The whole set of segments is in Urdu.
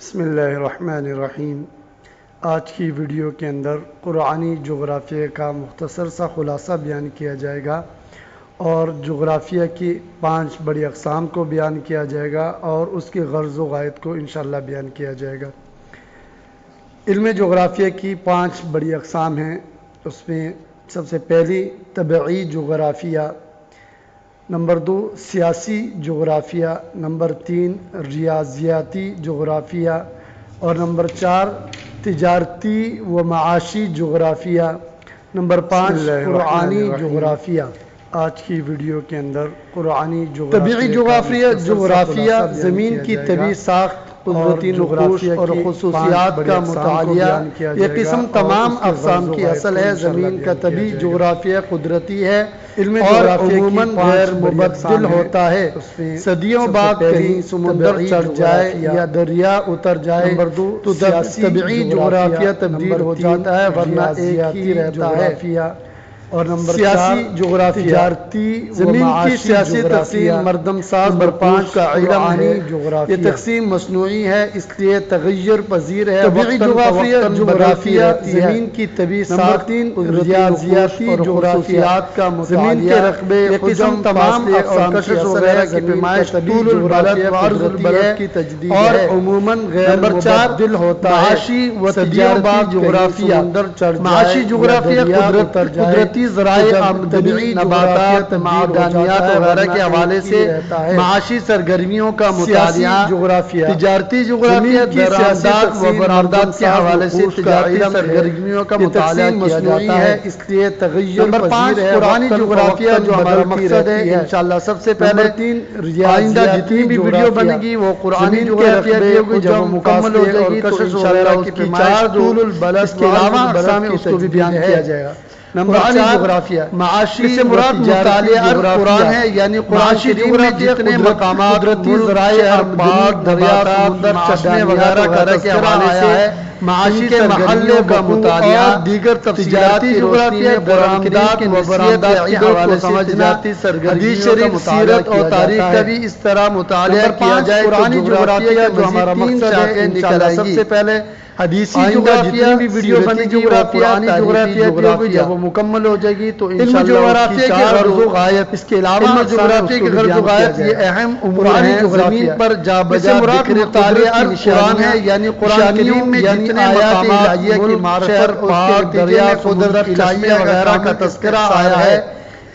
بسم اللہ الرحمن الرحیم۔ آج کی ویڈیو کے اندر قرآنی جغرافیہ کا مختصر سا خلاصہ بیان کیا جائے گا اور جغرافیہ کی 5 بڑی اقسام کو بیان کیا جائے گا اور اس کی غرض و غایت کو انشاءاللہ بیان کیا جائے گا۔ علم جغرافیہ کی 5 بڑی اقسام ہیں۔ اس میں سب سے پہلی طبعی جغرافیہ، نمبر 2 سیاسی جغرافیہ، نمبر 3 ریاضیاتی جغرافیہ اور نمبر 4 تجارتی و معاشی جغرافیہ، نمبر 5 قرآنی جغرافیہ۔ آج کی ویڈیو کے اندر قرآنی طبعی جغرافیہ زمین کی طبعی ساخت، قدرتی نقوش اور خصوصیات کا مطالعہ۔ یہ قسم تمام اقسام کی اصل ہے۔ زمین کا طبعی جغرافیہ قدرتی ہے اور عموماً غیر مبدل ہوتا ہے۔ صدیوں بعد کہیں سمندر چڑھ جائے یا دریا اتر جائے تو طبعی جغرافیہ تبدیل ہو جاتا ہے، ورنہ ایک ہی رہتا ہے۔ اور نمبر سیاسی جغرافیہ، تجارتی زمین کی سیاسی تقسیم مردم ساز نمبر 5 کا علم ہے۔ یہ تقسیم مصنوعی ہے، اس لیے تغیر پذیر ہے۔ طبعی جغرافیہ زمین کی طبعی ساخت، ریاضیاتی جغرافیات کا مطالعہ۔ زمین کے رقبے، حجم، تمام اقسام کی وغیرہ کی پیمائش طول البلد و عرض البلد کی تجدید ہے اور عموماً غیر مبدل ہوتا ہے۔ معاشی و تجارتی جغرافیہ، معاشی جغرافیہ قدرتی ذرائع آمدنی، نباتات، معدنیات وغیرہ کے حوالے سے معاشی سرگرمیوں کا مطالعہ۔ تجارتی جغرافیہ درآمدات و برآمدات کے حوالے سے تجارتی سرگرمیوں کا مطالعہ کیا جاتا ہے، اس لیے تغیر پذیر ہے۔ قرآنی جغرافیہ جو ہمارا مقصد ہے، انشاءاللہ سب سے پہلے آئندہ جتنی بھی ویڈیو بنے گی وہ قرآنی جغرافیہ کی ہوگی۔ جب مکمل ہو جائے گی تو انشاءاللہ اس کی پیمائش طول البلد کے علاوہ اقسام اس کو بھی بیان کیا جائے گا۔ نمبر 4 معاشی سے مراد مطالعہ قرآن ہے، یعنی قرآن شریف میں جتنے مقامات قدرتی ذرائع پاک، دریا، سمندر، چشمے وغیرہ کے حوالے سے معاشی کے محلوں کا مطالعہ، دیگر تفصیلاتی جغرافیہ برآمدات و برآمدات کے حوالے سے تجارتی سرگرمیوں کا مطالعہ، حدیث اور تاریخ کا بھی اس طرح مطالعہ کیا جائے۔ قرآنی جغرافیہ جو ہمارا مقصد ہے، انشاءاللہ سب سے پہلے حدیثی جغرافیہ بھی ویڈیو بنے گی، قرآنی جغرافیہ جب وہ مکمل ہو جائے گی تو انشاءاللہ جغرافیہ کی غرض و غایت، اس کے علاوہ جغرافیہ کی غرض و غایت یہ اہم امور ہیں۔ زمین پر جا بجا ذکر مطالعہ قرآن ہے، یعنی قرآن کریم میں جتنے آیات الہیہ کی معرفت، پاک، دریا، قدرت، چشمے وغیرہ کا تذکرہ آیا ہے،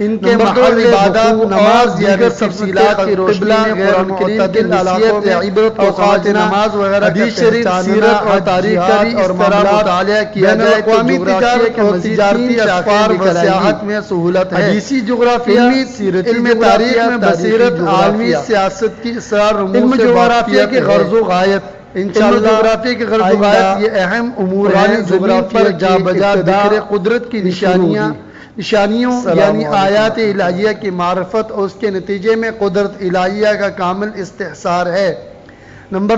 ان کے محل عبادات، نماز، دیگر تفصیلات کی روشنی میں قرآن کریم کی نصیحت، عبرت و نماز وغیرہ حدیث شریف، سیرت اور تاریخ کا بھی اس طرح مطالعہ کیا جائے تو جغرافیہ اور تجارتی اسفار و سیاحت میں سہولت ہے۔ حدیثی جغرافیہ، علم تاریخ میں بصیرت، عالمی سیاست کی اسرار رموز سے جغرافیہ کی غرض و غایت، انشاءاللہ جغرافیہ کی غرض و غایت یہ اہم امور ہیں۔ زمین پر جا بجا ذکر قدرت کی نشانیوں یعنی آیات الہیہ کی معرفت اور اس کے نتیجے میں قدرت الہیہ کا کامل استحصال ہے۔ نمبر